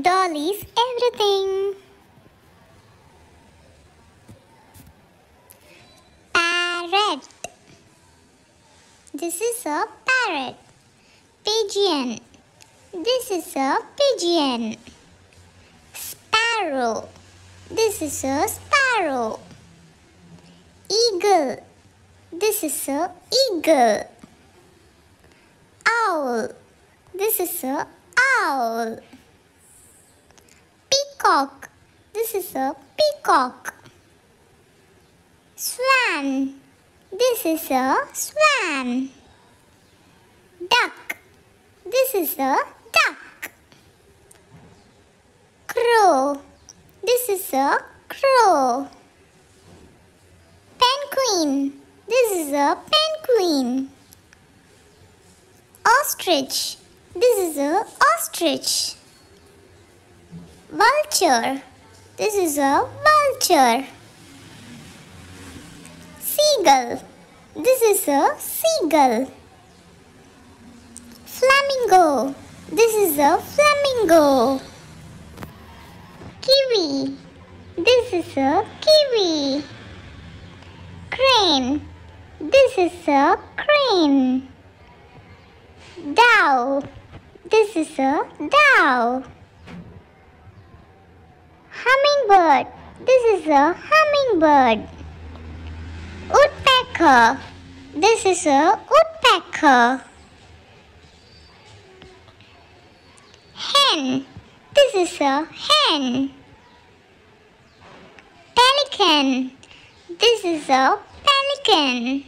Dolly's everything. Parrot. This is a parrot. Pigeon. This is a pigeon. Sparrow. This is a sparrow. Eagle. This is a eagle. Owl. This is a owl. Peacock. This is a peacock. Swan. This is a swan. Duck. This is a duck. Crow. This is a crow. Penguin. This is a penguin. Ostrich. This is a ostrich. Vulture. This is a vulture. Seagull. This is a seagull. Flamingo. This is a flamingo. Kiwi. This is a kiwi. Crane. This is a crane. Dove. This is a dove. Hummingbird. This is a hummingbird. Woodpecker. This is a woodpecker. Hen. This is a hen. Pelican. This is a pelican.